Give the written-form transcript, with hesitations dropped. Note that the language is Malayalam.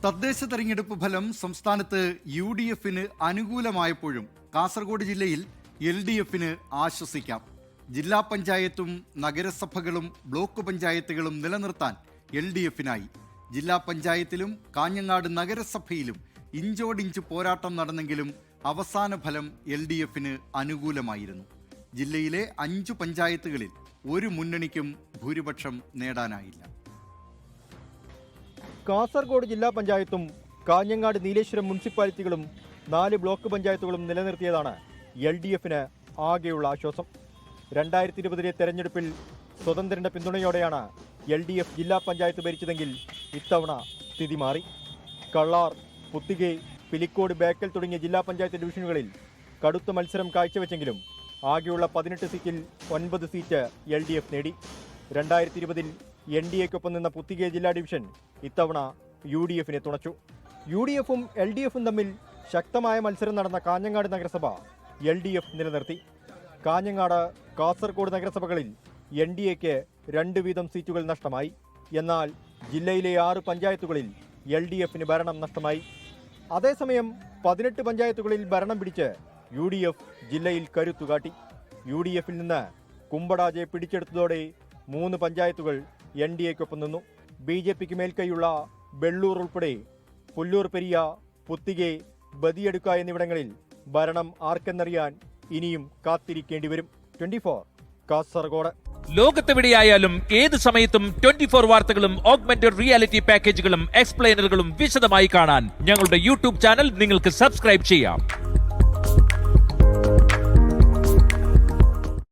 തദ്ദേശ തെരഞ്ഞെടുപ്പ് ഫലം സംസ്ഥാനത്ത് UDFന് അനുകൂലമായപ്പോഴും കാസർഗോഡ് ജില്ലയിൽ LDFന് ആശ്വസിക്കാം. ജില്ലാ പഞ്ചായത്തും നഗരസഭകളും ബ്ലോക്ക് പഞ്ചായത്തുകളും നിലനിർത്താൻ LDFനായി. ജില്ലാ പഞ്ചായത്തിലും കാഞ്ഞങ്ങാട് നഗരസഭയിലും ഇഞ്ചോടിഞ്ച് പോരാട്ടം നടന്നെങ്കിലും അവസാന ഫലം LDFന് അനുകൂലമായിരുന്നു. ജില്ലയിലെ 5 പഞ്ചായത്തുകളിൽ ഒരു മുന്നണിക്കും ഭൂരിപക്ഷം നേടാനായില്ല. കാസർഗോഡ് ജില്ലാ പഞ്ചായത്തും കാഞ്ഞങ്ങാട് നീലേശ്വരം മുനിസിപ്പാലിറ്റികളും 4 ബ്ലോക്ക് പഞ്ചായത്തുകളും നിലനിർത്തിയതാണ് LDFന് ആകെയുള്ള ആശ്വാസം. 2020 തെരഞ്ഞെടുപ്പിൽ സ്വതന്ത്രന്റെ പിന്തുണയോടെയാണ് LDF ജില്ലാ പഞ്ചായത്ത് ഭരിച്ചതെങ്കിൽ ഇത്തവണ സ്ഥിതി മാറി. കള്ളാർ, പുത്തികെ, പിലിക്കോട്, ബേക്കൽ തുടങ്ങിയ ജില്ലാ പഞ്ചായത്ത് ഡിവിഷനുകളിൽ കടുത്ത മത്സരം കാഴ്ചവെച്ചെങ്കിലും ആകെയുള്ള 18 സീറ്റിൽ 9 സീറ്റ് LDF നേടി. 2020 NDAക്കൊപ്പം നിന്ന പുത്തികെ ജില്ലാ ഡിവിഷൻ ഇത്തവണ UDFനെ തുണച്ചു. UDFും LDFും തമ്മിൽ ശക്തമായ മത്സരം നടന്ന കാഞ്ഞങ്ങാട് നഗരസഭ LDF നിലനിർത്തി. കാഞ്ഞങ്ങാട്, കാസർഗോഡ് നഗരസഭകളിൽ NDAക്ക് 2 വീതം സീറ്റുകൾ നഷ്ടമായി. എന്നാൽ ജില്ലയിലെ 6 പഞ്ചായത്തുകളിൽ LDFന് ഭരണം നഷ്ടമായി. അതേസമയം 18 പഞ്ചായത്തുകളിൽ ഭരണം പിടിച്ച് UDF ജില്ലയിൽ കരുത്തുകാട്ടി. UDFിൽ നിന്ന് കുമ്പടാജെ പിടിച്ചെടുത്തതോടെ 3 പഞ്ചായത്തുകൾ NDAക്കൊപ്പം നിന്നു. BJPക്ക് മേൽക്കൈയുള്ള വെള്ളൂർ ഉൾപ്പെടെ പുല്ലൂർ പെരിയ, പുത്തികെ, ബദിയടുക്ക എന്നിവിടങ്ങളിൽ ഭരണം ആർക്കെന്നറിയാൻ ഇനിയും കാത്തിരിക്കേണ്ടി വരും. 24 കാസർഗോഡ്. ലോകത്തെവിടെയായാലും ഏത് സമയത്തും 24 വാർത്തകളും ഓഗ്മെന്റഡ് റിയാലിറ്റി പാക്കേജുകളും എക്സ്പ്ലെയിനറുകളും വിശദമായി കാണാൻ ഞങ്ങളുടെ YouTube ചാനൽ നിങ്ങൾക്ക് സബ്സ്ക്രൈബ് ചെയ്യാം.